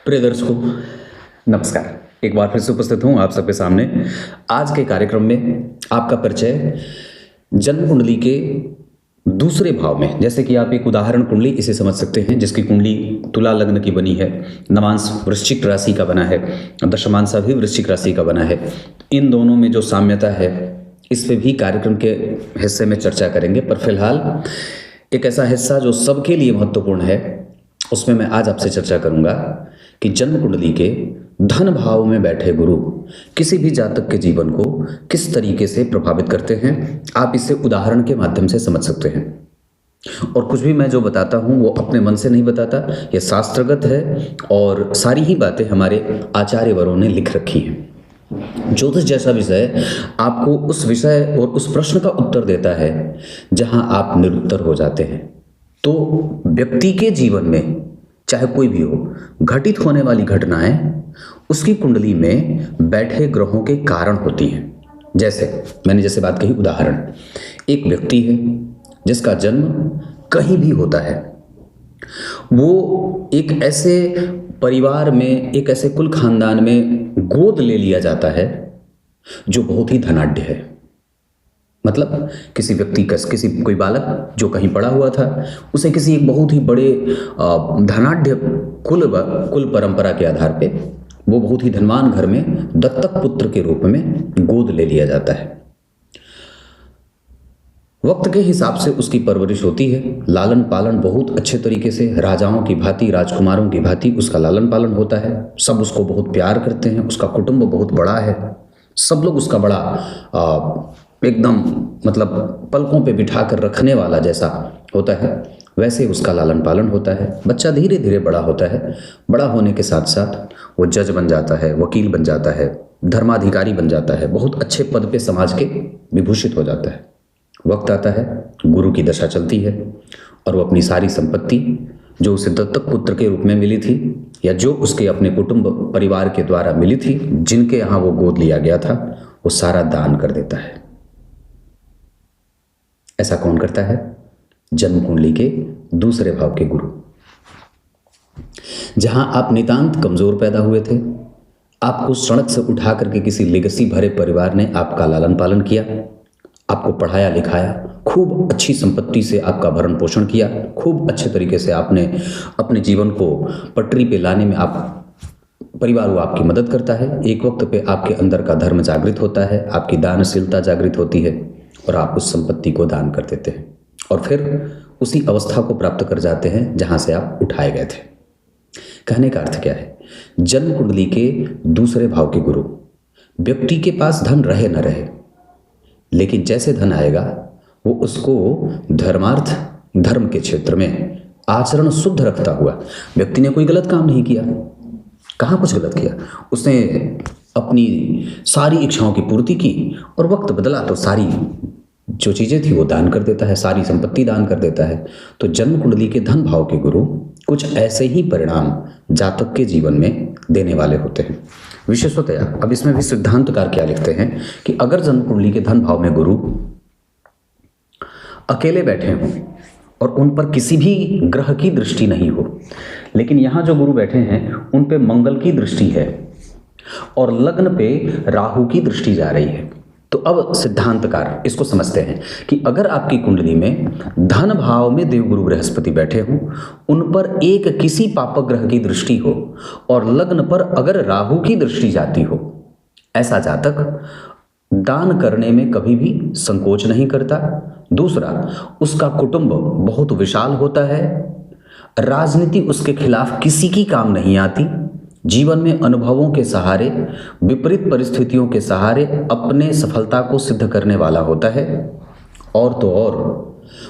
प्रिय दर्शकों, नमस्कार। एक बार फिर से उपस्थित हूँ आप सबके सामने। आज के कार्यक्रम में आपका परिचय जन्म कुंडली के दूसरे भाव में, जैसे कि आप एक उदाहरण कुंडली इसे समझ सकते हैं, जिसकी कुंडली तुला लग्न की बनी है, नवांश वृश्चिक राशि का बना है, दशमांश भी वृश्चिक राशि का बना है। इन दोनों में जो साम्यता है, इस पे भी कार्यक्रम के हिस्से में चर्चा करेंगे। पर फिलहाल एक ऐसा हिस्सा जो सबके लिए महत्वपूर्ण है, उसमें मैं आज आपसे चर्चा करूंगा कि जन्म कुंडली के धन भाव में बैठे गुरु किसी भी जातक के जीवन को किस तरीके से प्रभावित करते हैं। आप इसे उदाहरण के माध्यम से समझ सकते हैं। और कुछ भी मैं जो बताता हूँ वो अपने मन से नहीं बताता, ये शास्त्रगत है और सारी ही बातें हमारे आचार्यवरों ने लिख रखी हैं। ज्योतिष जैसा विषय आपको उस विषय और उस प्रश्न का उत्तर देता है जहां आप निरुत्तर हो जाते हैं। तो व्यक्ति के जीवन में चाहे कोई भी हो, घटित होने वाली घटनाएं उसकी कुंडली में बैठे ग्रहों के कारण होती हैं। जैसे बात कही, उदाहरण, एक व्यक्ति है जिसका जन्म कहीं भी होता है, वो एक ऐसे परिवार में, एक ऐसे कुल खानदान में गोद ले लिया जाता है जो बहुत ही धनाढ्य है। मतलब किसी व्यक्ति का कोई बालक जो कहीं पड़ा हुआ था, उसे किसी एक बहुत ही बड़े धनाढ्य कुल परंपरा के आधार पे वो बहुत ही धनवान घर में दत्तक पुत्र के रूप में गोद ले लिया जाता है। वक्त के हिसाब से उसकी परवरिश होती है, लालन पालन बहुत अच्छे तरीके से राजाओं की भांति, राजकुमारों की भांति उसका लालन पालन होता है। सब उसको बहुत प्यार करते हैं, उसका कुटुंब बहुत बड़ा है, सब लोग उसका बड़ा एकदम मतलब पलकों पे बिठा कर रखने वाला जैसा होता है, वैसे उसका लालन पालन होता है। बच्चा धीरे धीरे बड़ा होता है, बड़ा होने के साथ साथ वो जज बन जाता है, वकील बन जाता है, धर्माधिकारी बन जाता है, बहुत अच्छे पद पे समाज के विभूषित हो जाता है। वक्त आता है, गुरु की दशा चलती है और वो अपनी सारी संपत्ति जो उसे दत्तक पुत्र के रूप में मिली थी या जो उसके अपने कुटुंब परिवार के द्वारा मिली थी, जिनके यहाँ वो गोद लिया गया था, वो सारा दान कर देता है। ऐसा कौन करता है? जन्म कुंडली के दूसरे भाव के गुरु। जहां आप नितांत कमजोर पैदा हुए थे, आपको सड़क से उठा करके किसी लेगेसी भरे परिवार ने आपका लालन पालन किया, आपको पढ़ाया लिखाया, खूब अच्छी संपत्ति से आपका भरण पोषण किया, खूब अच्छे तरीके से आपने अपने जीवन को पटरी पे लाने में परिवार वो आपकी मदद करता है। एक वक्त पे आपके अंदर का धर्म जागृत होता है, आपकी दानशीलता जागृत होती है और आप उस संपत्ति को दान कर देते हैं और फिर उसी अवस्था को प्राप्त कर जाते हैं जहां से आप उठाए गए थे। कहने का अर्थ क्या है? जन्म कुंडली के दूसरे भाव के गुरु, व्यक्ति के पास धन रहे न रहे, लेकिन जैसे धन आएगा वो उसको धर्मार्थ धर्म के क्षेत्र में आचरण शुद्ध रखता हुआ, व्यक्ति ने कोई गलत काम नहीं किया, कहाँ कुछ गलत किया, उसने अपनी सारी इच्छाओं की पूर्ति की और वक्त बदला तो सारी जो चीज़ें थी वो दान कर देता है, सारी संपत्ति दान कर देता है। तो जन्म कुंडली के धन भाव के गुरु कुछ ऐसे ही परिणाम जातक के जीवन में देने वाले होते हैं विशेषतया। अब इसमें भी सिद्धांतकार क्या लिखते हैं कि अगर जन्म कुंडली के धन भाव में गुरु अकेले बैठे हों और उन पर किसी भी ग्रह की दृष्टि नहीं हो, लेकिन यहाँ जो गुरु बैठे हैं उन पे मंगल की दृष्टि है और लग्न पे राहु की दृष्टि जा रही है, तो अब सिद्धांतकार इसको समझते हैं कि अगर आपकी कुंडली में धन भाव में देवगुरु बृहस्पति बैठे हों, उन पर एक किसी पापक ग्रह की दृष्टि हो और लग्न पर अगर राहु की दृष्टि जाती हो, ऐसा जातक दान करने में कभी भी संकोच नहीं करता। दूसरा, उसका कुटुंब बहुत विशाल होता है, राजनीति उसके खिलाफ किसी की काम नहीं आती, जीवन में अनुभवों के सहारे, विपरीत परिस्थितियों के सहारे अपने सफलता को सिद्ध करने वाला होता है। और तो और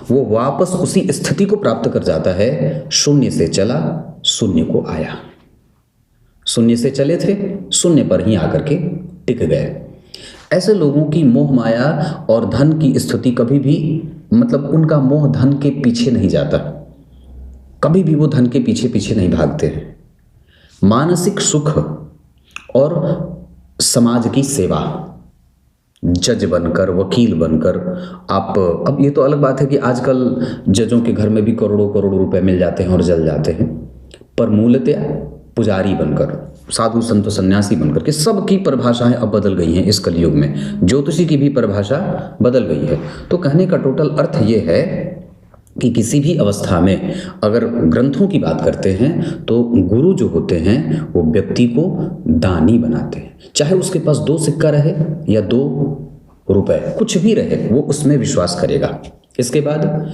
वो वापस उसी स्थिति को प्राप्त कर जाता है, शून्य से चला शून्य को आया। शून्य से चले थे, शून्य पर ही आकर के टिक गए। ऐसे लोगों की मोह माया और धन की स्थिति कभी भी, मतलब उनका मोह धन के पीछे नहीं जाता, कभी भी वो धन के पीछे पीछे नहीं भागते हैं। मानसिक सुख और समाज की सेवा, जज बनकर, वकील बनकर आप, अब ये तो अलग बात है कि आजकल जजों के घर में भी करोड़ों करोड़ रुपए मिल जाते हैं और जल जाते हैं, पर मूलतः पुजारी बनकर, साधु संत सन्यासी बनकर के, सबकी परिभाषाएं अब बदल गई हैं इस कलयुग में। ज्योतिषी की भी परिभाषा बदल गई है। तो कहने का टोटल अर्थ ये है कि किसी भी अवस्था में अगर ग्रंथों की बात करते हैं तो गुरु जो होते हैं वो व्यक्ति को दानी बनाते हैं। चाहे उसके पास 2 सिक्का रहे या 2 रुपए, कुछ भी रहे, वो उसमें विश्वास करेगा। इसके बाद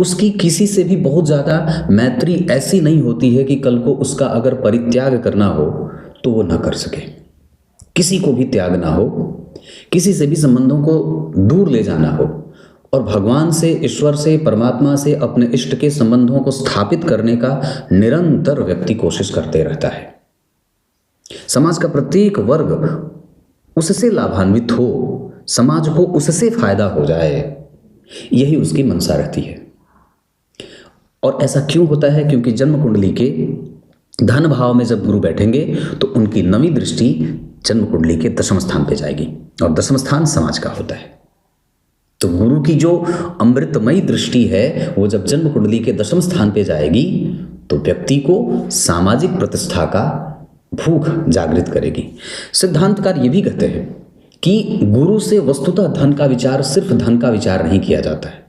उसकी किसी से भी बहुत ज़्यादा मैत्री ऐसी नहीं होती है कि कल को उसका अगर परित्याग करना हो तो वो ना कर सके। किसी को भी त्याग ना हो, किसी से भी संबंधों को दूर ले जाना हो, और भगवान से, ईश्वर से, परमात्मा से अपने इष्ट के संबंधों को स्थापित करने का निरंतर व्यक्ति कोशिश करते रहता है। समाज का प्रत्येक वर्ग उससे लाभान्वित हो, समाज को उससे फायदा हो जाए, यही उसकी मनसा रहती है। और ऐसा क्यों होता है? क्योंकि जन्म कुंडली के धन भाव में जब गुरु बैठेंगे तो उनकी नवी दृष्टि जन्म कुंडली के 10वें स्थान पे जाएगी, और 10वां स्थान समाज का होता है। तो गुरु की जो अमृतमयी दृष्टि है वो जब जन्म कुंडली के 10वें स्थान पे जाएगी तो व्यक्ति को सामाजिक प्रतिष्ठा का भूख जागृत करेगी। सिद्धांतकार ये भी कहते हैं कि गुरु से वस्तुतः धन का विचार, सिर्फ धन का विचार नहीं किया जाता है,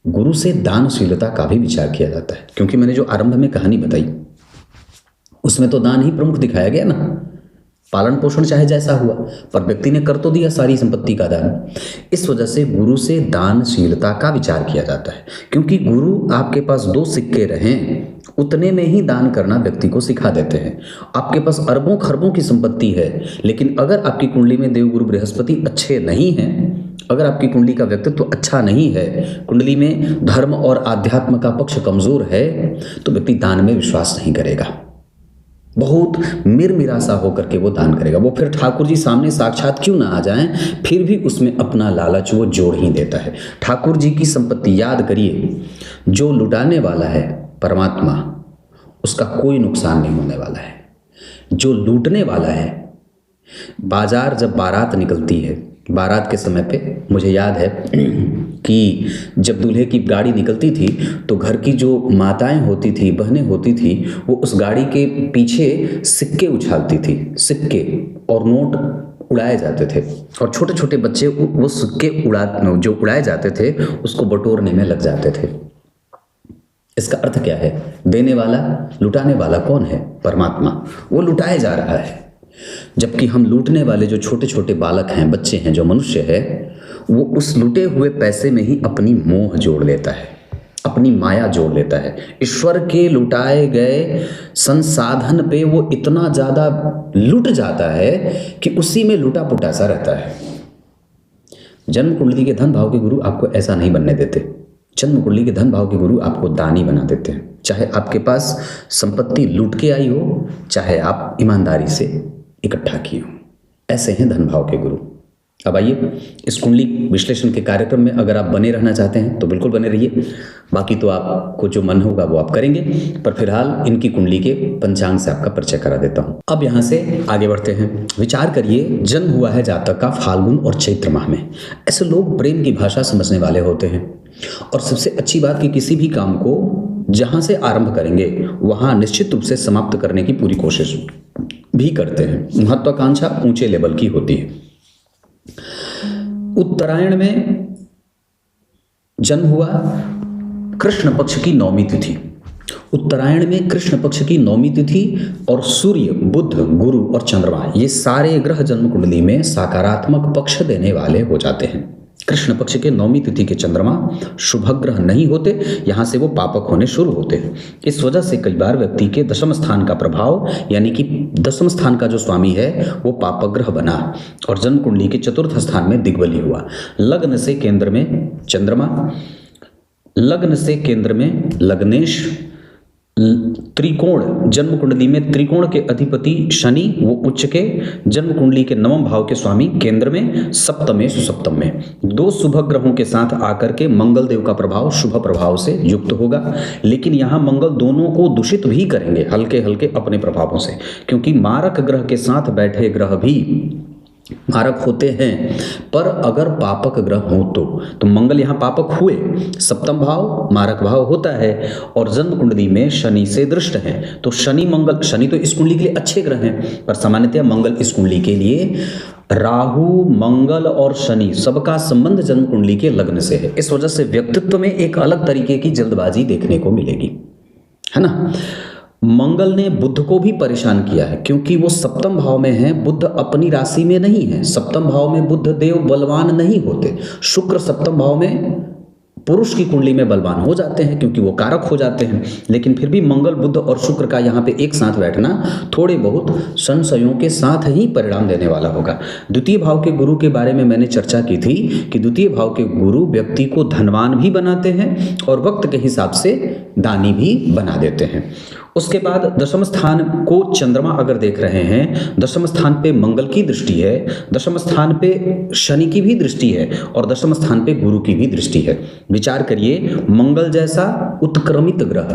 गुरु से दानशीलता का भी विचार किया जाता है। क्योंकि मैंने जो आरंभ में कहानी बताई उसमें तो दान ही प्रमुख दिखाया गया ना। पालन पोषण चाहे जैसा हुआ, पर व्यक्ति ने कर तो दिया सारी संपत्ति का दान। इस वजह से गुरु से दानशीलता का विचार किया जाता है। क्योंकि गुरु आपके पास 2 सिक्के रहें उतने में ही दान करना व्यक्ति को सिखा देते हैं। आपके पास अरबों खरबों की संपत्ति है, लेकिन अगर आपकी कुंडली में देवगुरु बृहस्पति अच्छे नहीं हैं, अगर आपकी कुंडली का व्यक्तित्व अच्छा नहीं है, कुंडली में धर्म और आध्यात्म का पक्ष कमजोर है, तो व्यक्ति दान में विश्वास नहीं करेगा। बहुत मिरमिरासा होकर के वो दान करेगा। वो फिर ठाकुर जी सामने साक्षात क्यों ना आ जाएं, फिर भी उसमें अपना लालच वो जोड़ ही देता है। ठाकुर जी की संपत्ति याद करिए, जो लुटाने वाला है परमात्मा, उसका कोई नुकसान नहीं होने वाला है। जो लूटने वाला है, बाजार जब बारात निकलती है, बारात के समय पे मुझे याद है कि जब दूल्हे की गाड़ी निकलती थी तो घर की जो माताएं होती थी, बहनें होती थी, वो उस गाड़ी के पीछे सिक्के उछालती थी, सिक्के और नोट उड़ाए जाते थे, और छोटे छोटे बच्चे वो सिक्के जो उड़ाए जाते थे उसको बटोरने में लग जाते थे। इसका अर्थ क्या है? देने वाला, लुटाने वाला कौन है? परमात्मा। वो लुटाया जा रहा है, जबकि हम लूटने वाले जो छोटे छोटे बालक हैं, बच्चे हैं, जो मनुष्य है, वो उस लुटे हुए पैसे में ही अपनी मोह जोड़ लेता है, अपनी माया जोड़ लेता है। ईश्वर के लुटाए गए संसाधन पे वो इतना ज़्यादा लुट जाता है कि उसी में लुटा पुटा सा रहता है। जन्म कुंडली के धन भाव के गुरु आपको ऐसा नहीं बनने देते। जन्म कुंडली के धन भाव के गुरु आपको दानी बना देते हैं। चाहे आपके पास संपत्ति लूट के आई हो, चाहे आप ईमानदारी से इकट्ठा किए हो, ऐसे हैं धन भाव के गुरु। अब आइए, इस कुंडली विश्लेषण के कार्यक्रम में अगर आप बने रहना चाहते हैं तो बिल्कुल बने रहिए। बाकी तो आपको जो मन होगा वो आप करेंगे, पर फिलहाल इनकी कुंडली के पंचांग से आपका परिचय करा देता हूँ। अब यहाँ से आगे बढ़ते हैं। विचार करिए, जन्म हुआ है जातक का फाल्गुन और चैत्र माह में। ऐसे लोग प्रेम की भाषा समझने वाले होते हैं, और सबसे अच्छी बात कि किसी भी काम को जहाँ से आरंभ करेंगे वहाँ निश्चित रूप से समाप्त करने की पूरी कोशिश भी करते हैं। महत्वाकांक्षा ऊंचे लेवल की होती है। उत्तरायण में जन्म हुआ, कृष्ण पक्ष की 9वीं तिथि। उत्तरायण में कृष्ण पक्ष की 9वीं तिथि, और सूर्य, बुध, गुरु और चंद्रमा, ये सारे ग्रह जन्म कुंडली में सकारात्मक पक्ष देने वाले हो जाते हैं। कृष्ण पक्ष के 9वीं तिथि के चंद्रमा शुभ ग्रह नहीं होते, यहाँ से वो पापक होने शुरू होते हैं। इस वजह से कई बार व्यक्ति के 10वें स्थान का प्रभाव, यानी कि 10वें स्थान का जो स्वामी है वो पापक ग्रह बना, और जन्म कुंडली के 4th स्थान में दिग्बली हुआ। लग्न से केंद्र में चंद्रमा, लग्न से केंद्र में लग्नेश, त्रिकोण, जन्म कुंडली में त्रिकोण के अधिपति शनि, वो उच्च के, जन्म कुंडली के 9वें भाव के स्वामी केंद्र में, सप्तमेश सप्तम में। 2 शुभ ग्रहों के साथ आकर के मंगल देव का प्रभाव शुभ प्रभाव से युक्त होगा, लेकिन यहाँ मंगल दोनों को दूषित भी करेंगे हल्के हल्के अपने प्रभावों से, क्योंकि मारक ग्रह के साथ बैठे ग्रह भी मारक होते हैं, पर अगर पापक ग्रह हो तो मंगल यहाँ पापक हुए, सप्तम भाव मारक भाव होता है और जन्म कुंडली में शनि से दृष्ट है। तो शनि मंगल, शनि तो इस कुंडली के लिए अच्छे ग्रह हैं, पर सामान्यतः मंगल इस कुंडली के लिए, राहु मंगल और शनि सबका संबंध जन्म कुंडली के लग्न से है। इस वजह से व्यक्तित्व में एक अलग तरीके की जल्दबाजी देखने को मिलेगी, है ना। मंगल ने बुध को भी परेशान किया है क्योंकि वो सप्तम भाव में है, बुध अपनी राशि में नहीं है। सप्तम भाव में बुध देव बलवान नहीं होते। शुक्र सप्तम भाव में पुरुष की कुंडली में बलवान हो जाते हैं क्योंकि वो कारक हो जाते हैं, लेकिन फिर भी मंगल बुध और शुक्र का यहाँ पे एक साथ बैठना थोड़े बहुत संशयों के साथ ही परिणाम देने वाला होगा। द्वितीय भाव के गुरु के बारे में मैंने चर्चा की थी कि द्वितीय भाव के गुरु व्यक्ति को धनवान भी बनाते हैं और वक्त के हिसाब से दानी भी बना देते हैं। उसके बाद दशम स्थान को चंद्रमा अगर देख रहे हैं, दशम स्थान पे मंगल की दृष्टि है, दशम स्थान पे शनि की भी दृष्टि है और दशम स्थान पे गुरु की भी दृष्टि है। विचार करिए, मंगल जैसा उत्क्रमित ग्रह,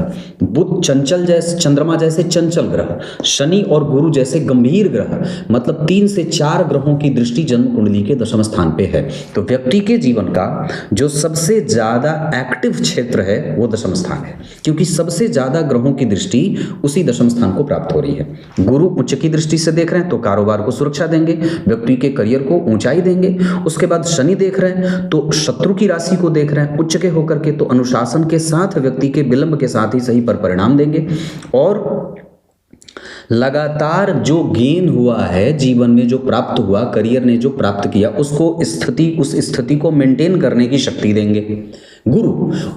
बुध चंचल जैसे, चंद्रमा जैसे चंचल ग्रह, शनि और गुरु जैसे गंभीर ग्रह, मतलब 3 से 4 ग्रहों की दृष्टि जन्म कुंडली के दशम स्थान पे है। तो व्यक्ति के जीवन का जो सबसे ज्यादा एक्टिव क्षेत्र है वो दशम स्थान है, क्योंकि सबसे ज्यादा ग्रहों की दृष्टि उसी दशम स्थान को प्राप्त हो रही है। गुरु उच्च की दृष्टि से देख रहे हैं तो कारोबार को सुरक्षा देंगे, व्यक्ति के करियर को ऊंचाई देंगे। उसके बाद शनि देख रहे हैं तो शत्रु की राशि को देख रहे हैं उच्च के होकर के, तो अनुशासन के साथ व्यक्ति के विलंब के साथ ही सही पर परिणाम देंगे। और लगातार जो गेन हुआ है जीवन में, जो प्राप्त हुआ, करियर ने जो प्राप्त किया, उसको उस स्थिति को मेंटेन करने की शक्ति देंगे गुरु।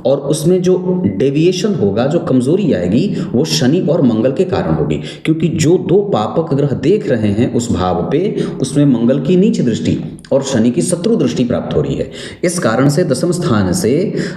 और उसमें जो डेविएशन होगा, जो कमजोरी आएगी, वो शनि और मंगल के कारण होगी, क्योंकि जो 2 पापक ग्रह देख रहे हैं उस भाव पे, उसमें मंगल की नीच दृष्टि और शनि की शत्रु दृष्टि प्राप्त हो रही है। इस कारण से दशम स्थान से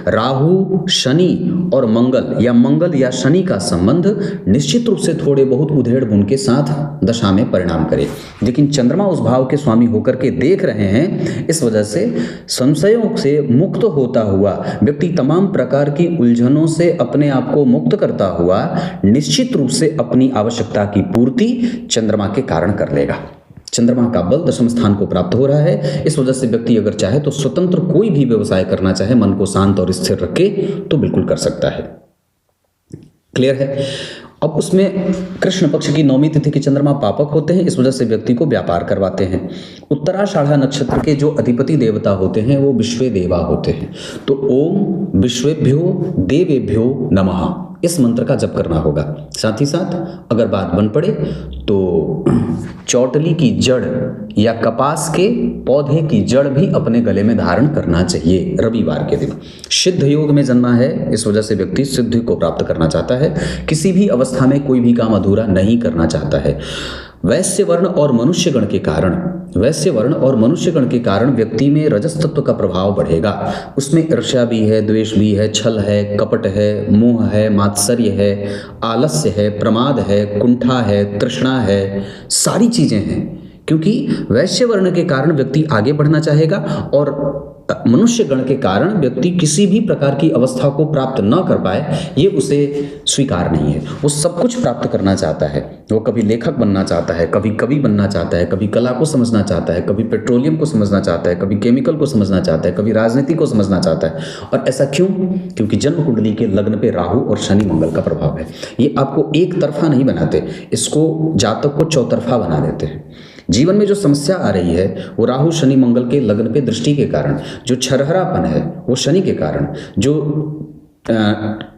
राहु, शनि और मंगल या शनि का संबंध निश्चित रूप से थोड़े बहुत उधेड़ बुन के साथ दशा में परिणाम करे। लेकिन चंद्रमा उस भाव के स्वामी होकर के देख रहे हैं, इस वजह से संशयों से मुक्त होता हुआ व्यक्ति तमाम प्रकार की उलझनों से अपने आप को मुक्त करता हुआ निश्चित रूप से अपनी आवश्यकता की पूर्ति चंद्रमा के कारण कर लेगा। चंद्रमा का बल दशम स्थान को प्राप्त हो रहा है, इस वजह से व्यक्ति अगर चाहे तो स्वतंत्र कोई भी व्यवसाय करना चाहे, मन को शांत और स्थिर रख के, तो बिल्कुल कर सकता है। क्लियर है। अब उसमें कृष्ण पक्ष की 9वीं तिथि के चंद्रमा पापक होते हैं, इस वजह से व्यक्ति को व्यापार करवाते हैं। उत्तराषाढ़ा नक्षत्र के जो अधिपति देवता होते हैं वो विश्वे देवा होते हैं। तो ओम विश्वेभ्यो देवेभ्यो नमः इस मंत्र का जप करना होगा। साथ ही साथ अगर बात बन पड़े तो चौटली की जड़ या कपास के पौधे की जड़ भी अपने गले में धारण करना चाहिए रविवार के दिन। सिद्ध योग में जन्मा है, इस वजह से व्यक्ति सिद्धि को प्राप्त करना चाहता है, किसी भी अवस्था में कोई भी काम अधूरा नहीं करना चाहता है। वैश्य वर्ण और मनुष्यगण के कारण व्यक्ति में रजस तत्व का प्रभाव बढ़ेगा। उसमें ईर्ष्या भी है, द्वेष भी है, छल है, कपट है, मोह है, मात्सर्य है, आलस्य है, प्रमाद है, कुंठा है, तृष्णा है, सारी चीजें हैं। क्योंकि वैश्य वर्ण के कारण व्यक्ति आगे बढ़ना चाहेगा और मनुष्य गण के कारण व्यक्ति किसी भी प्रकार की अवस्था को प्राप्त न कर पाए, ये उसे स्वीकार नहीं है। वो सब कुछ प्राप्त करना चाहता है। वो कभी लेखक बनना चाहता है, कभी कवि बनना चाहता है, कभी कला को समझना चाहता है, कभी पेट्रोलियम को समझना चाहता है, कभी केमिकल को समझना चाहता है, कभी राजनीति को समझना चाहता है। और ऐसा क्यों? क्योंकि जन्म कुंडली के लग्न पे राहु और शनि मंगल का प्रभाव है। ये आपको एक तरफा नहीं बनाते, इसको जातक को चौतरफा बना देते हैं। जीवन में जो समस्या आ रही है वो राहु शनि मंगल के लग्न पे दृष्टि के कारण, जो छरहरापन है वो शनि के कारण, जो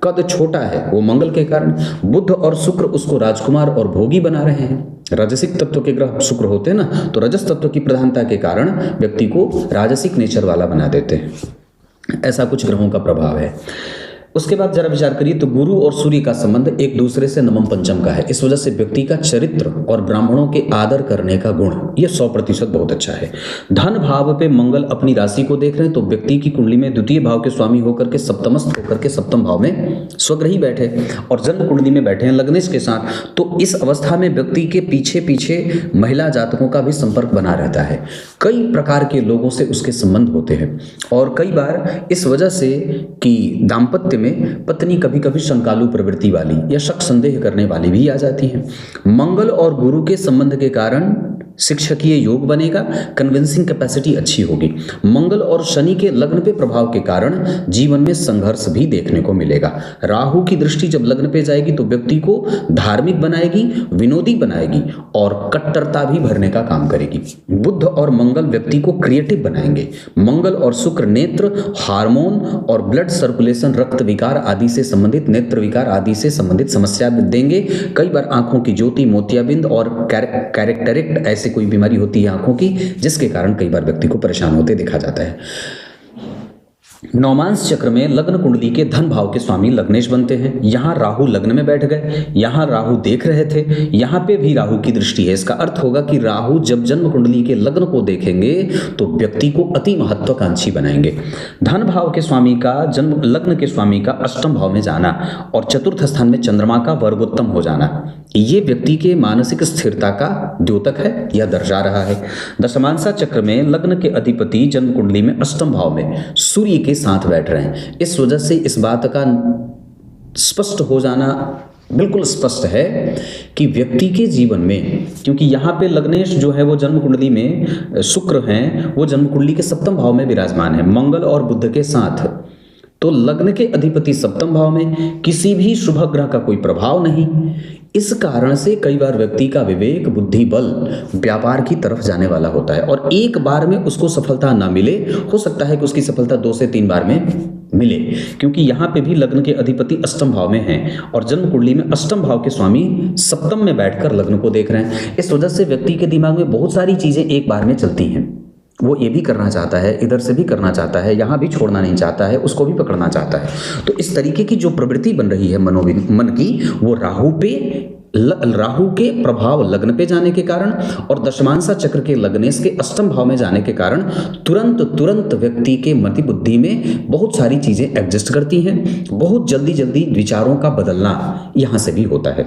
कद छोटा है वो मंगल के कारण, बुध और शुक्र उसको राजकुमार और भोगी बना रहे हैं। राजसिक तत्व के ग्रह शुक्र होते हैं ना, तो रजस तत्व की प्रधानता के कारण व्यक्ति को राजसिक नेचर वाला बना देते हैं। ऐसा कुछ ग्रहों का प्रभाव है। उसके बाद जरा विचार करिए तो गुरु और सूर्य का संबंध एक दूसरे से नवम पंचम का है। इस वजह से व्यक्ति का चरित्र और ब्राह्मणों के आदर करने का गुण ये 100% बहुत अच्छा है। धन भाव पे मंगल अपनी राशि को देख रहे हैं तो व्यक्ति की कुंडली में द्वितीय भाव के स्वामी होकर के सप्तमस्थ होकर के सप्तम भाव में स्वग्रही बैठे और जन्म कुंडली में बैठे हैं लग्नेश के साथ, तो इस अवस्था में व्यक्ति के पीछे पीछे महिला जातकों का भी संपर्क बना रहता है। कई प्रकार के लोगों से उसके संबंध होते हैं और कई बार इस वजह से कि दाम्पत्य में पत्नी कभी कभी शंकालु प्रवृत्ति वाली या शक संदेह करने वाली भी आ जाती है। मंगल और गुरु के संबंध के कारण शिक्षकीय योग बनेगा, कन्विंसिंग कैपेसिटी अच्छी होगी। मंगल और शनि के लग्न पे प्रभाव के कारण जीवन में संघर्ष भी देखने को मिलेगा। राहु की दृष्टि जब लग्न पे जाएगी तो व्यक्ति को धार्मिक बनाएगी, विनोदी बनाएगी और कट्टरता भी भरने का काम करेगी। बुध और मंगल व्यक्ति को क्रिएटिव बनाएंगे। मंगल और शुक्र नेत्र, हार्मोन और ब्लड सर्कुलेशन, रक्त विकार आदि से संबंधित, नेत्र विकार आदि से संबंधित समस्या देंगे। कई बार आंखों की ज्योति, मोतियाबिंद और कैरेक्टरिक्ट ऐसे कोई बीमारी होती है आंखों की, जिसके कारण कई बार व्यक्ति को परेशान होते देखा जाता है। नवमांश चक्र में लग्न कुंडली के धन भाव के स्वामी लग्नेश बनते हैं। यहाँ राहु लग्न में बैठ गए, यहाँ राहु देख रहे थे, यहाँ पे भी राहु की दृष्टि है। इसका अर्थ होगा कि राहु जब जन्म कुंडली के लग्न को देखेंगे तो व्यक्ति को अति महत्वाकांक्षी बनाएंगे। धन भाव के स्वामी का, जन्म लग्न के स्वामी का अष्टम भाव में जाना और चतुर्थ स्थान में चंद्रमा का वर्गोत्तम हो जाना, ये व्यक्ति के मानसिक स्थिरता का द्योतक है, यह दर्शा रहा है। दशमांशा चक्र में लग्न के अधिपति जन्म कुंडली में अष्टम भाव में सूर्य के साथ बैठ रहे हैं। इस वजह से इस बात का स्पष्ट हो जाना बिल्कुल स्पष्ट है कि व्यक्ति के जीवन में, क्योंकि यहाँ पे लग्नेश जो है वो जन्म कुंडली में, शुक्र हैं वो जन्म कुंडली के सप्तम भाव में विराजमान है मंगल और बुध के साथ, तो लग्न के अधिपति सप्तम भाव में, किसी भी शुभ ग्रह का कोई प्रभाव नहीं। इस कारण से कई बार व्यक्ति का विवेक, बुद्धि बल व्यापार की तरफ जाने वाला होता है और एक बार में उसको सफलता ना मिले, हो सकता है कि उसकी सफलता 2 से 3 बार में मिले, क्योंकि यहाँ पे भी लग्न के अधिपति अष्टम भाव में हैं और जन्म कुंडली में अष्टम भाव के स्वामी सप्तम में बैठकर लग्न को देख रहे हैं। इस वजह से व्यक्ति के दिमाग में बहुत सारी चीजें एक बार में चलती हैं। वो ये भी करना चाहता है, इधर से भी करना चाहता है, यहाँ भी छोड़ना नहीं चाहता है, उसको भी पकड़ना चाहता है। तो इस तरीके की जो प्रवृत्ति बन रही है मन की, वो राहु के प्रभाव लग्न पे जाने के कारण और दशमांशा चक्र के लग्नेश के अष्टम भाव में जाने के कारण तुरंत व्यक्ति के मति बुद्धि में बहुत सारी चीजें एडजस्ट करती हैं। बहुत जल्दी विचारों का बदलना यहाँ से भी होता है।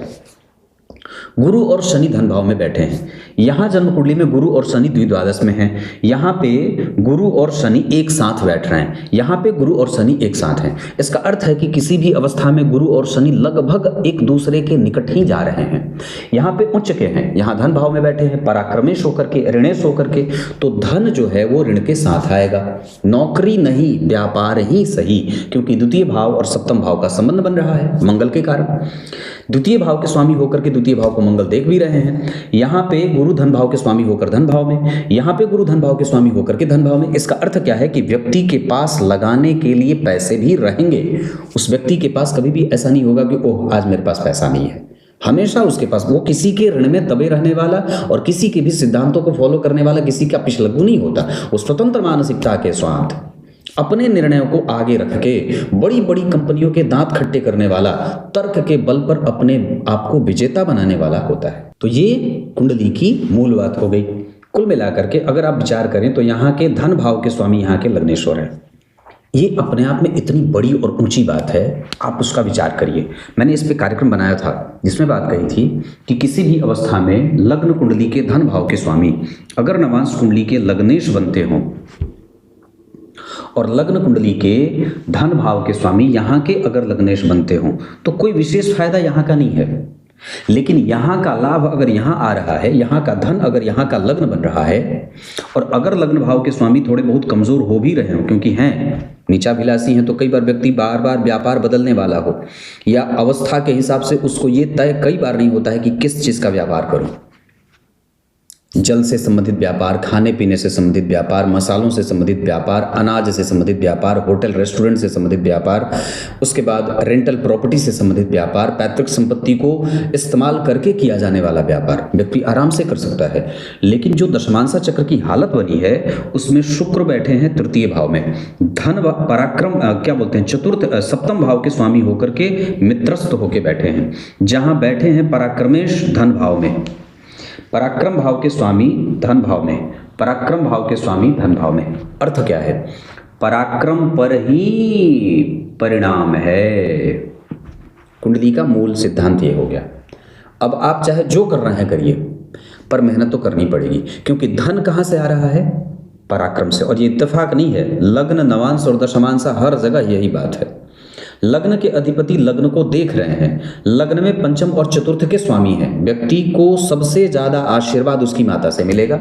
गुरु और शनि धन भाव में बैठे हैं। यहाँ जन्म कुंडली में गुरु और शनि द्विद्वादश में हैं। यहाँ पे गुरु और शनि एक साथ बैठ रहे हैं, यहाँ पे गुरु और शनि एक साथ हैं। इसका अर्थ है कि किसी भी अवस्था में गुरु और शनि लगभग एक दूसरे के निकट ही जा रहे हैं। यहाँ पे उच्च के हैं, यहाँ धन भाव में बैठे हैं, पराक्रमेश होकर के, ऋणेश होकर के, तो धन जो है वो ऋण के साथ आएगा। नौकरी नहीं, व्यापार ही सही, क्योंकि द्वितीय भाव और सप्तम भाव का संबंध बन रहा है मंगल के कारण। द्वितीय भाव के स्वामी होकर के द्वितीय भाव को मंगल देख भी रहे हैं। यहाँ पे गुरु धन भाव के स्वामी होकर धन भाव में, यहाँ पे गुरु धन भाव के स्वामी होकर के धन भाव में। इसका अर्थ क्या है कि व्यक्ति के पास लगाने के लिए पैसे भी रहेंगे। उस व्यक्ति के पास कभी भी ऐसा नहीं होगा कि ओह आज मेरे पास पैसा नहीं है। हमेशा उसके पास, वो किसी के ऋण में दबे रहने वाला और किसी के भी सिद्धांतों को फॉलो करने वाला, किसी का पिछलग्गू नहीं होता। वो स्वतंत्र मानसिकता के साथ अपने निर्णयों को आगे रख के बड़ी बड़ी कंपनियों के दांत खट्टे करने वाला, तर्क के बल पर अपने आप को विजेता बनाने वाला होता है। तो ये कुंडली की मूल बात हो गई। कुल मिलाकर के अगर आप विचार करें तो यहाँ के धन भाव के स्वामी यहाँ के लग्नेश्वर हैं। ये अपने आप में इतनी बड़ी और ऊंची बात है, आप उसका विचार करिए। मैंने इस पे कार्यक्रम बनाया था जिसमें बात कही थी कि किसी भी अवस्था में लग्न कुंडली के धन भाव के स्वामी अगर नवांश कुंडली के लग्नेश बनते हों और लग्न कुंडली के धन भाव के स्वामी यहाँ के अगर लग्नेश बनते हों तो कोई विशेष फायदा यहाँ का नहीं है। लेकिन यहाँ का लाभ अगर यहाँ आ रहा है, यहाँ का धन अगर यहाँ का लग्न बन रहा है, और अगर लग्न भाव के स्वामी थोड़े बहुत कमजोर हो भी रहे हो, क्योंकि हैं नीचाभिलाषी हैं, तो कई बार व्यक्ति बार बार व्यापार बदलने वाला हो या अवस्था के हिसाब से उसको ये तय कई बार नहीं होता है कि किस चीज़ का व्यापार करूँ। जल से संबंधित व्यापार, खाने पीने से संबंधित व्यापार, मसालों से संबंधित व्यापार, अनाज से संबंधित व्यापार, होटल रेस्टोरेंट से संबंधित व्यापार, उसके बाद रेंटल प्रॉपर्टी से संबंधित व्यापार, पैतृक संपत्ति को इस्तेमाल करके किया जाने वाला व्यापार व्यक्ति आराम से कर सकता है। लेकिन जो दशमांशा चक्र की हालत बनी है उसमें शुक्र बैठे हैं तृतीय भाव में, धन पराक्रम क्या बोलते हैं चतुर्थ सप्तम भाव के स्वामी होकर के मित्रस्थ होकर बैठे हैं। जहाँ बैठे हैं पराक्रमेश धन भाव में, पराक्रम भाव के स्वामी धन भाव में, पराक्रम भाव के स्वामी धन भाव में। अर्थ क्या है? पराक्रम पर ही परिणाम है। कुंडली का मूल सिद्धांत ये हो गया। अब आप चाहे जो करना है करिए, पर मेहनत तो करनी पड़ेगी, क्योंकि धन कहाँ से आ रहा है? पराक्रम से। और ये इत्तेफाक नहीं है, लग्न, नवांश और दशमांशा हर जगह यही बात है। लग्न के अधिपति लग्न को देख रहे हैं, लग्न में पंचम और चतुर्थ के स्वामी हैं। व्यक्ति को सबसे ज्यादा आशीर्वाद उसकी माता से मिलेगा,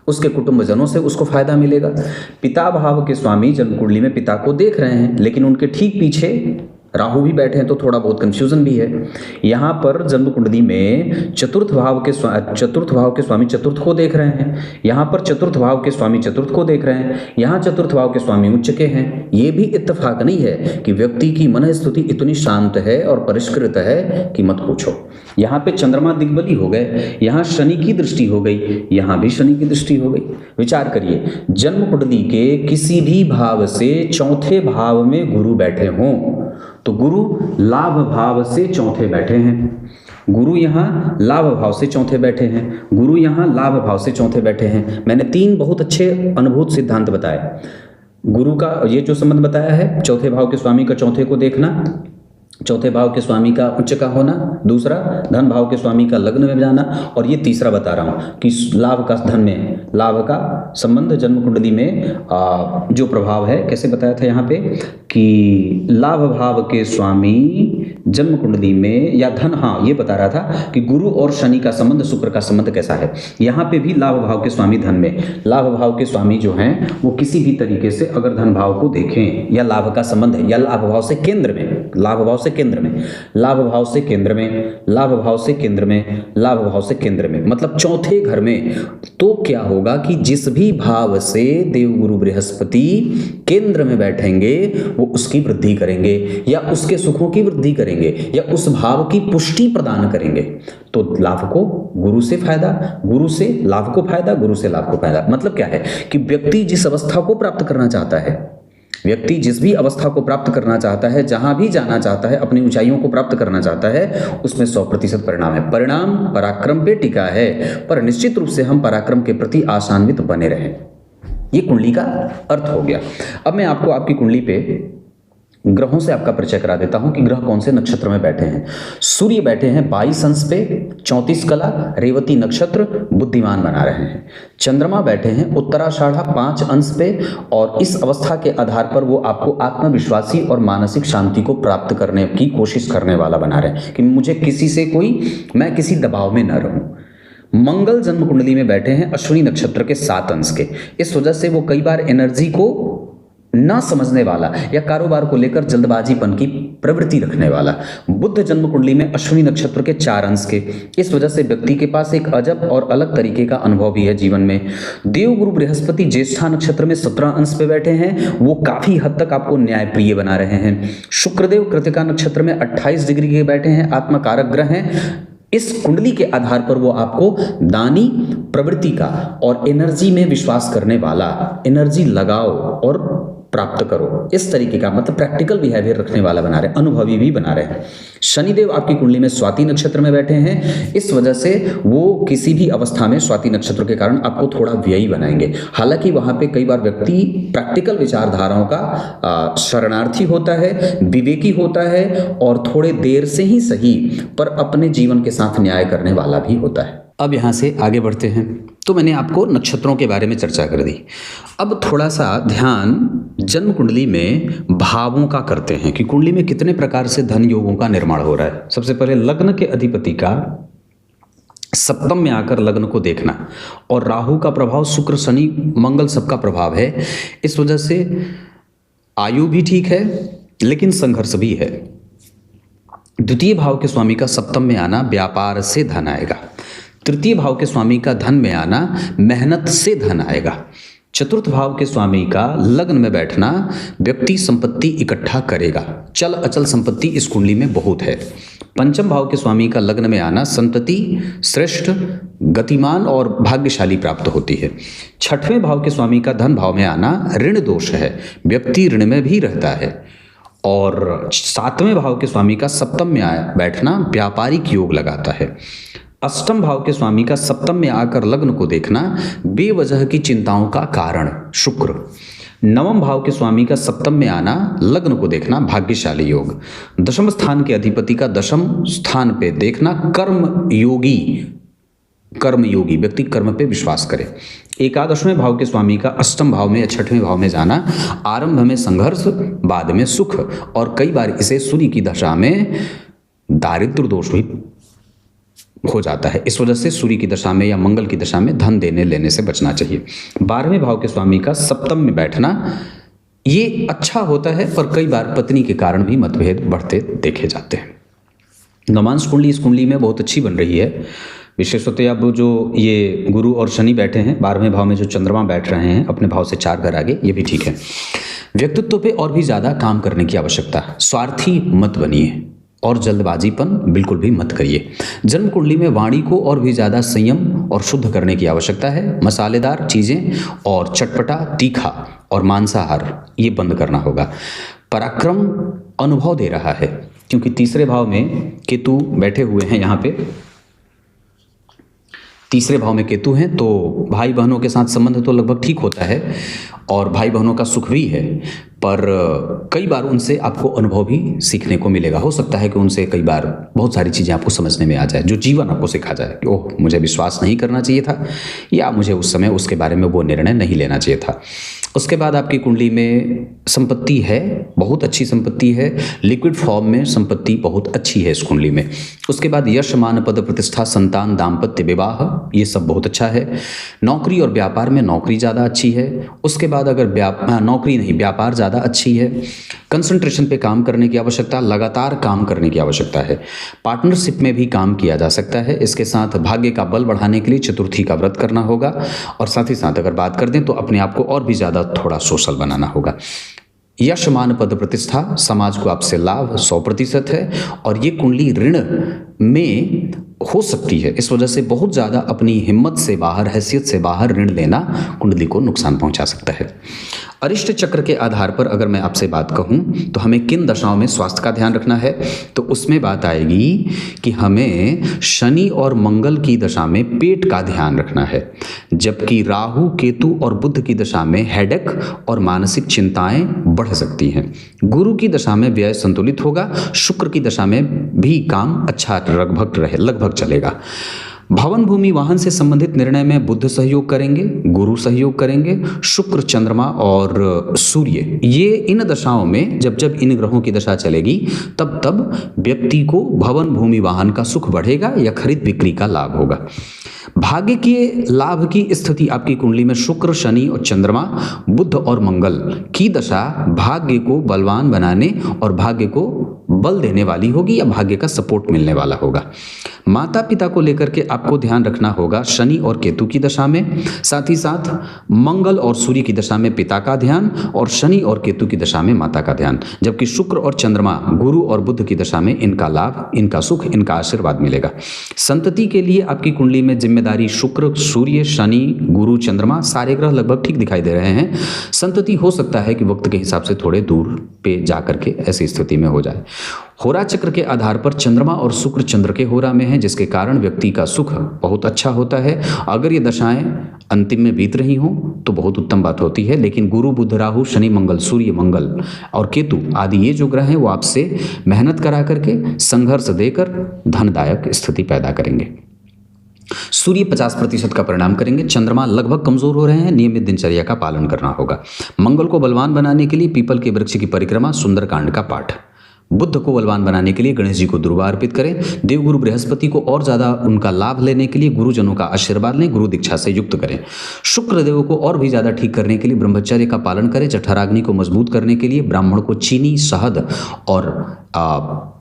उसके कुटुंबजनों से उसको फायदा मिलेगा। पिता भाव के स्वामी जन्म कुंडली में पिता को देख रहे हैं, लेकिन उनके ठीक पीछे राहु भी बैठे हैं, तो थोड़ा बहुत कंफ्यूजन भी है। यहाँ पर जन्म कुंडली में चतुर्थ भाव के स्वामी चतुर्थ को देख रहे हैं, यहाँ पर चतुर्थ भाव के स्वामी चतुर्थ को देख रहे हैं, यहाँ चतुर्थ भाव के स्वामी उच्च के हैं। ये भी इत्तेफाक नहीं है कि व्यक्ति की मन स्थिति इतनी शांत है और परिष्कृत है कि मत पूछो। यहाँ पे चंद्रमा दिग्बली हो गए, यहाँ शनि की दृष्टि हो गई, यहाँ भी शनि की दृष्टि हो गई। विचार करिए, जन्म कुंडली के किसी भी भाव से चौथे भाव में गुरु बैठे हों तो गुरु लाभ भाव से चौथे बैठे हैं, गुरु यहाँ लाभ भाव से चौथे बैठे हैं, गुरु यहाँ लाभ भाव से चौथे बैठे हैं। मैंने 3 बहुत अच्छे अनुभूत सिद्धांत बताए। गुरु का ये जो संबंध बताया है, चौथे भाव के स्वामी का चौथे को देखना, चौथे भाव के स्वामी का उच्च का होना, दूसरा धन भाव के स्वामी का लग्न में जाना, और ये तीसरा बता रहा हूँ कि लाभ का धन में लाभ का संबंध जन्म कुंडली में जो प्रभाव है, कैसे बताया था यहाँ पे कि लाभ भाव के स्वामी जन्म कुंडली में या धन, हाँ ये बता रहा था कि गुरु और शनि का संबंध, शुक्र का संबंध कैसा है। यहाँ पे भी लाभ भाव के स्वामी धन में, लाभ भाव के स्वामी जो हैं वो किसी भी तरीके से अगर धन भाव को देखें या लाभ का संबंध है, या लाभ भाव से केंद्र में, लाभ भाव से केंद्र में, लाभ भाव से केंद्र में, लाभ भाव से केंद्र में, लाभ भाव से केंद्र में, मतलब चौथे घर में, तो क्या होगा कि जिस भी भाव से देवगुरु बृहस्पति केंद्र में बैठेंगे वो उसकी वृद्धि करेंगे या उसके सुखों की वृद्धि करेंगे या उस भाव की पुष्टि प्रदान करेंगे। तो लाभ को गुरु से फायदा, गुरु से लाभ को फायदा, गुरु से लाभ को फायदा। मतलब क्या है कि व्यक्ति जिस अवस्था को प्राप्त करना चाहता है, व्यक्ति जिस भी अवस्था को प्राप्त करना चाहता है, जहां भी जाना चाहता है, अपनी ऊंचाइयों को प्राप्त करना चाहता है, उसमें 100% परिणाम है। परिणाम पराक्रम पे टिका है, पर निश्चित रूप से हम पराक्रम के प्रति आशान्वित बने रहें। ये कुंडली का अर्थ हो गया। अब मैं आपको आपकी कुंडली पे ग्रहों से आपका परिचय करा देता हूं कि ग्रह कौन से नक्षत्र में बैठे हैं। सूर्य बैठे हैं 22 अंश पे, 34 कला, रेवती नक्षत्र, बुद्धिमान बना रहे हैं। चंद्रमा बैठे हैं उत्तराषाढ़ा 5 अंश पे, और इस अवस्था के आधार पर वो आपको आत्मविश्वासी और मानसिक शांति को प्राप्त करने की कोशिश करने वाला बना रहे हैं कि मुझे किसी से मैं किसी दबाव में न रहूं। मंगल जन्म कुंडली में बैठे हैं अश्विनी नक्षत्र के 7 अंश के, इस वजह से वो कई बार एनर्जी को ना समझने वाला या कारोबार को लेकर जल्दबाजीपन की प्रवृत्ति रखने वाला। बुध जन्म कुंडली में अश्विनी नक्षत्र के 4 अंश के, इस वजह से व्यक्ति के पास एक अजब और अलग तरीके का अनुभव भी है जीवन में। देवगुरु बृहस्पति ज्येष्ठा नक्षत्र में 17 अंश पे बैठे हैं, वो काफी हद तक आपको न्यायप्रिय बना रहे हैं। शुक्रदेव कृतिका नक्षत्र में 28 डिग्री के बैठे हैं, आत्मकारक ग्रह हैं। इस कुंडली के आधार पर वो आपको दानी प्रवृत्ति का और एनर्जी में विश्वास करने वाला, एनर्जी लगाओ और प्राप्त करो, इस तरीके का मतलब प्रैक्टिकल बिहेवियर रखने वाला बना रहे, अनुभवी भी बना रहे हैं। शनिदेव आपकी कुंडली में स्वाति नक्षत्र में बैठे हैं, इस वजह से वो किसी भी अवस्था में स्वाति नक्षत्र के कारण आपको थोड़ा व्ययी बनाएंगे। हालांकि वहां पे कई बार व्यक्ति प्रैक्टिकल विचारधाराओं का शरणार्थी होता है, विवेकी होता है और थोड़े देर से ही सही पर अपने जीवन के साथ न्याय करने वाला भी होता है। अब यहाँ से आगे बढ़ते हैं। तो मैंने आपको नक्षत्रों के बारे में चर्चा कर दी। अब थोड़ा सा ध्यान जन्म कुंडली में भावों का करते हैं कि कुंडली में कितने प्रकार से धन योगों का निर्माण हो रहा है। सबसे पहले लग्न के अधिपति का सप्तम में आकर लग्न को देखना, और राहु का प्रभाव, शुक्र शनि मंगल सबका प्रभाव है, इस वजह से आयु भी ठीक है लेकिन संघर्ष भी है। द्वितीय भाव के स्वामी का सप्तम में आना, व्यापार से धन आएगा। तृतीय भाव के स्वामी का धन में आना, मेहनत से धन आएगा। चतुर्थ भाव के स्वामी का लग्न में बैठना, व्यक्ति संपत्ति इकट्ठा करेगा। चल अचल संपत्ति इस कुंडली में बहुत है। पंचम भाव के स्वामी का लग्न में आना, संतति श्रेष्ठ, गतिमान और भाग्यशाली प्राप्त होती है। छठवें भाव के स्वामी का धन भाव में आना ऋण दोष है, व्यक्ति ऋण में भी रहता है। और सातवें भाव के स्वामी का सप्तम में बैठना व्यापारिक योग लगाता है। अष्टम भाव के स्वामी का सप्तम में आकर लग्न को देखना, बेवजह की चिंताओं का कारण शुक्र। नवम भाव के स्वामी का सप्तम में आना, लग्न को देखना, भाग्यशाली योग। दशम स्थान के अधिपति का दशम स्थान पे देखना, कर्म योगी कर्मयोगी व्यक्ति कर्म पे विश्वास करे। एकादशवें भाव के स्वामी का अष्टम भाव में या छठवें भाव में जाना आरंभ में संघर्ष, बाद में सुख, और कई बार इसे सूर्य की दशा में दारिद्र दोष भी हो जाता है। इस वजह से सूर्य की दशा में या मंगल की दशा में धन देने लेने से बचना चाहिए। 12वें भाव के स्वामी का सप्तम में बैठना ये अच्छा होता है, पर कई बार पत्नी के कारण भी मतभेद बढ़ते देखे जाते हैं। नवांश कुंडली इस कुंडली में बहुत अच्छी बन रही है। विशेषतः अब जो ये गुरु और शनि बैठे हैं, 12वें भाव में जो चंद्रमा बैठ रहे हैं अपने भाव से 4 घर आगे, ये भी ठीक है। व्यक्तित्व पे और भी ज़्यादा काम करने की आवश्यकता। स्वार्थी मत बनिए और जल्दबाजीपन बिल्कुल भी मत करिए। जन्म कुंडली में वाणी को और भी ज़्यादा संयम और शुद्ध करने की आवश्यकता है। मसालेदार चीज़ें और चटपटा, तीखा और मांसाहार ये बंद करना होगा। पराक्रम अनुभव दे रहा है क्योंकि तीसरे भाव में केतु बैठे हुए हैं। यहाँ पे तीसरे भाव में केतु हैं, तो भाई बहनों के साथ संबंध तो लगभग ठीक होता है और भाई बहनों का सुख भी है, पर कई बार उनसे आपको अनुभव भी सीखने को मिलेगा। हो सकता है कि उनसे कई बार बहुत सारी चीज़ें आपको समझने में आ जाए, जो जीवन आपको सिखा जाए कि ओह, मुझे विश्वास नहीं करना चाहिए था, या मुझे उस समय उसके बारे में वो निर्णय नहीं लेना चाहिए था। उसके बाद आपकी कुंडली में संपत्ति है, बहुत अच्छी संपत्ति है, लिक्विड फॉर्म में संपत्ति बहुत अच्छी है इस कुंडली में। उसके बाद यश, मान, पद, प्रतिष्ठा, संतान, दाम्पत्य, विवाह, ये सब बहुत अच्छा है। नौकरी और व्यापार में नौकरी ज़्यादा अच्छी है। उसके बाद अगर नौकरी नहीं, व्यापार ज़्यादा अच्छी है। कंसंट्रेशन पे काम करने की आवश्यकता, लगातार काम करने की आवश्यकता है। पार्टनरशिप में भी काम किया जा सकता है। इसके साथ भाग्य का बल बढ़ाने के लिए चतुर्थी का व्रत करना होगा, और साथ ही साथ अगर बात कर दें तो अपने आप को और भी ज़्यादा थोड़ा सोशल बनाना होगा। यश, मान, पद, प्रतिष्ठा, समाज को आपसे लाभ 100% है, और ये कुंडली ऋण में हो सकती है। इस वजह से बहुत ज़्यादा अपनी हिम्मत से बाहर, हैसियत से बाहर ऋण लेना कुंडली को नुकसान पहुंचा सकता है। अरिष्ट चक्र के आधार पर अगर मैं आपसे बात कहूं तो हमें किन दशाओं में स्वास्थ्य का ध्यान रखना है, तो उसमें बात आएगी कि हमें शनि और मंगल की दशा में पेट का ध्यान रखना है, जबकि राहु, केतु और बुध की दशा में हेडेक और मानसिक चिंताएं बढ़ सकती हैं। गुरु की दशा में व्यय संतुलित होगा। शुक्र की दशा में भी काम अच्छा लगभग चलेगा। भवन, भूमि, वाहन से संबंधित निर्णय में बुध सहयोग करेंगे, गुरु सहयोग करेंगे, शुक्र, चंद्रमा और सूर्य, ये इन दशाओं में जब इन ग्रहों की दशा चलेगी तब व्यक्ति को भवन, भूमि, वाहन का सुख बढ़ेगा या खरीद बिक्री का लाभ होगा। भाग्य के लाभ की स्थिति आपकी कुंडली में शुक्र, शनि और चंद्रमा, बुध और मंगल की दशा भाग्य को बलवान बनाने और भाग्य को बल देने वाली होगी या भाग्य का सपोर्ट मिलने वाला होगा। माता पिता को लेकर के आपको ध्यान रखना होगा शनि और केतु की दशा में, साथ ही साथ मंगल और सूर्य की दशा में पिता का ध्यान और शनि और केतु की दशा में माता का ध्यान, जबकि शुक्र और चंद्रमा, गुरु और बुध की दशा में इनका लाभ, इनका सुख, इनका आशीर्वाद मिलेगा। संतति के लिए आपकी कुंडली में जिम्मेदारी शुक्र, सूर्य, शनि, गुरु, चंद्रमा, सारे ग्रह लगभग ठीक दिखाई दे रहे हैं। संतति हो सकता है कि वक्त के हिसाब से थोड़े दूर पे जा करके ऐसी स्थिति में हो जाए। होरा चक्र के आधार पर चंद्रमा और शुक्र चंद्र के होरा में है, जिसके कारण व्यक्ति का सुख बहुत अच्छा होता है। अगर ये दशाएं अंतिम में बीत रही हों तो बहुत उत्तम बात होती है, लेकिन गुरु, बुध, राहु, शनि, मंगल, सूर्य, मंगल और केतु आदि ये जो ग्रह हैं वो आपसे मेहनत करा करके, संघर्ष देकर धनदायक स्थिति पैदा करेंगे। सूर्य 50% का परिणाम करेंगे। चंद्रमा लगभग कमजोर हो रहे हैं, नियमित दिनचर्या का पालन करना होगा। मंगल को बलवान बनाने के लिए पीपल के वृक्ष की परिक्रमा, सुंदरकांड का पाठ। बुद्ध को बलवान बनाने के लिए गणेश जी को दुर्वा अर्पित करें। देवगुरु बृहस्पति को और ज्यादा उनका लाभ लेने के लिए गुरुजनों का आशीर्वाद लें, गुरु दीक्षा से युक्त करें। शुक्र देव को और भी ज्यादा ठीक करने के लिए ब्रह्मचर्य का पालन करें। जठराग्नि को मजबूत करने के लिए ब्राह्मण को चीनी, शहद और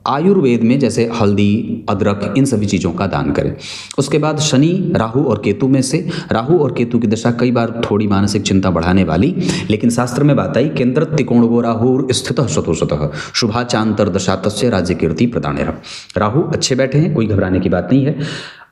आयुर्वेद में जैसे हल्दी, अदरक, इन सभी चीज़ों का दान करें। उसके बाद शनि, राहु और केतु में से राहु और केतु की दशा कई बार थोड़ी मानसिक चिंता बढ़ाने वाली, लेकिन शास्त्र में बात आई केंद्र त्रिकोण राहु स्थितः शतुशतः शुभाचांतर दशा तस्य राज्य कीर्ति प्रदानेरः। राहु अच्छे बैठे हैं, कोई घबराने की बात नहीं है।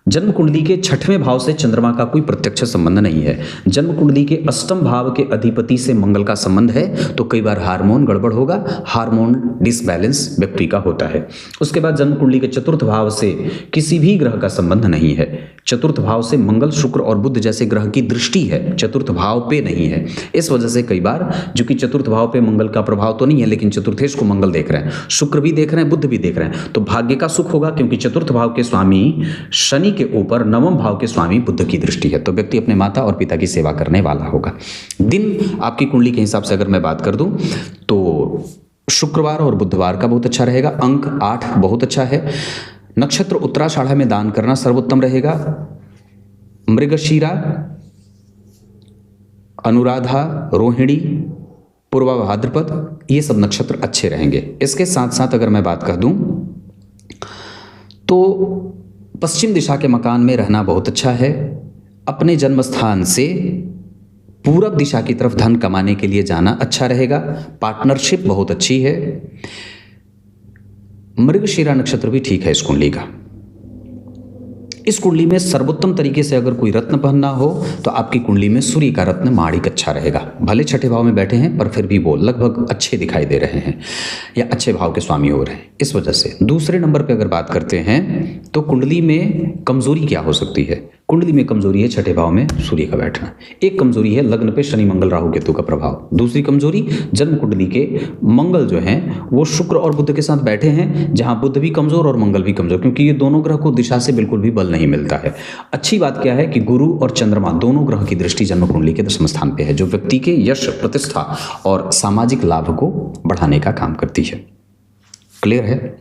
जन्म कुंडली के 6वें भाव से चंद्रमा का कोई प्रत्यक्ष संबंध नहीं है। जन्म कुंडली के 8वें भाव के अधिपति से मंगल का संबंध है, तो कई बार हार्मोन गड़बड़ होगा, हार्मोन डिसबैलेंस व्यक्ति का होता है। उसके बाद जन्म कुंडली के 4th भाव से किसी भी ग्रह का संबंध नहीं है। 4th भाव से मंगल, शुक्र और बुध जैसे ग्रह की दृष्टि है, 4th भाव पे नहीं है। इस वजह से कई बार, जो कि 4th भाव पे मंगल का प्रभाव तो नहीं है, लेकिन चतुर्थेश को मंगल देख रहे हैं, शुक्र भी देख रहे हैं, बुध भी देख रहे हैं, तो भाग्य का सुख होगा, क्योंकि 4th भाव के स्वामी शनि शनि के ऊपर नवम भाव के स्वामी बुध की दृष्टि है, तो व्यक्ति अपने माता और पिता की सेवा करने वाला होगा। दिन आपकी कुंडली के हिसाब से अगर मैं बात कर दूं तो शुक्रवार और बुधवार का बहुत अच्छा रहेगा। अंक 8 बहुत अच्छा है। नक्षत्र उत्तराषाढ़ा में दान करना सर्वोत्तम रहेगा। मृगशीरा, अनुराधा, रोहिणी, पूर्वा भाद्रपद, ये सब नक्षत्र अच्छे रहेंगे। इसके साथ साथ अगर मैं बात कर दूं तो पश्चिम दिशा के मकान में रहना बहुत अच्छा है। अपने जन्म स्थान से पूरब दिशा की तरफ धन कमाने के लिए जाना अच्छा रहेगा। पार्टनरशिप बहुत अच्छी है। मृगशिरा नक्षत्र भी ठीक है इस कुंडली का। इस कुंडली में सर्वोत्तम तरीके से अगर कोई रत्न पहनना हो तो आपकी कुंडली में सूर्य का रत्न माणिक अच्छा रहेगा। भले छठे भाव में बैठे हैं पर फिर भी वो लगभग अच्छे दिखाई दे रहे हैं या अच्छे भाव के स्वामी हो रहे हैं। इस वजह से दूसरे नंबर पे अगर बात करते हैं तो कुंडली में कमजोरी क्या हो सकती है? कुंडली में कमजोरी है छठे भाव में सूर्य का बैठना। एक कमजोरी है लग्न पे शनि मंगल राहु केतु का प्रभाव। दूसरी कमजोरी जन्म कुंडली के मंगल जो हैं वो शुक्र और बुध के साथ बैठे हैं, जहां बुध भी कमजोर और मंगल भी कमजोर, क्योंकि ये दोनों ग्रह को दिशा से बिल्कुल भी बल नहीं मिलता है। अच्छी बात क्या है कि गुरु और चंद्रमा दोनों ग्रह की दृष्टि जन्म कुंडली के 10वें स्थान पे है, जो व्यक्ति के यश, प्रतिष्ठा और सामाजिक लाभ को बढ़ाने का काम करती है। क्लियर है?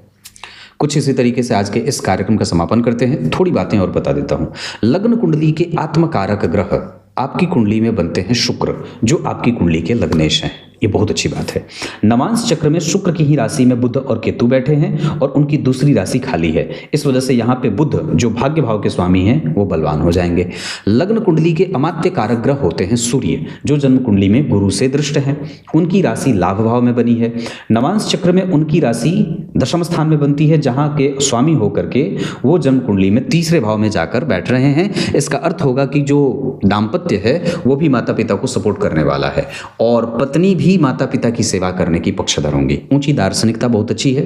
कुछ इसी तरीके से आज के इस कार्यक्रम का समापन करते हैं। थोड़ी बातें और बता देता हूं। लग्न कुंडली के आत्मकारक ग्रह आपकी कुंडली में बनते हैं शुक्र, जो आपकी कुंडली के लग्नेश हैं। ये बहुत अच्छी बात है। नवांश चक्र में शुक्र की ही राशि में बुध और केतु बैठे हैं और उनकी दूसरी राशि खाली है। इस वजह से यहाँ पे बुध जो भाग्य भाव के स्वामी हैं वो बलवान हो जाएंगे। लग्न कुंडली के अमात्य कारक ग्रह होते हैं सूर्य, जो जन्म कुंडली में गुरु से दृष्ट हैं। उनकी राशि लाभ भाव में बनी है। नवांश चक्र में उनकी राशि दशम स्थान में बनती है, जहाँ के स्वामी होकर के वो जन्म कुंडली में तीसरे भाव में जाकर बैठ रहे हैं। इसका अर्थ होगा कि जो दाम्पत्य है वो भी माता पिता को सपोर्ट करने वाला है और पत्नी भी माता पिता की सेवा करने की पक्षधर होंगी। ऊंची दार्शनिकता बहुत अच्छी है।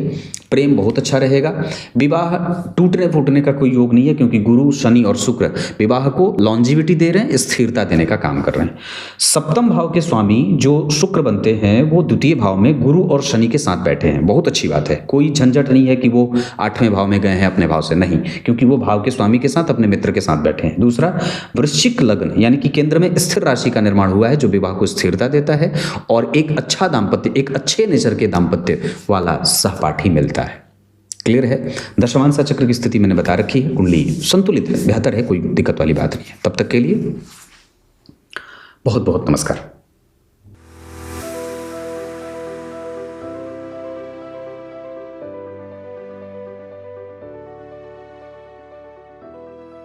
प्रेम बहुत अच्छा रहेगा। विवाह टूटने फूटने का कोई योग नहीं है, क्योंकि गुरु, शनि और शुक्र विवाह को लॉन्जिविटी दे रहे हैं, स्थिरता देने का काम कर रहे हैं। सप्तम भाव के स्वामी जो शुक्र बनते हैं वो द्वितीय भाव में गुरु और शनि के साथ बैठे हैं। बहुत अच्छी बात है। कोई झंझट नहीं है कि वो 8वें भाव में गए हैं अपने भाव से, नहीं, क्योंकि वो भाव के स्वामी के साथ अपने मित्र के साथ बैठे हैं। दूसरा, वृश्चिक लग्न यानी कि केंद्र में स्थिर राशि का निर्माण हुआ है, जो विवाह को स्थिरता देता है और एक अच्छा दाम्पत्य, एक अच्छे नेचर के दाम्पत्य वाला सहपाठी मिलता है। क्लियर है? दशमांश चक्र की स्थिति मैंने बता रखी है। कुंडली संतुलित है, बेहतर है, कोई दिक्कत वाली बात नहीं है। तब तक के लिए बहुत बहुत नमस्कार।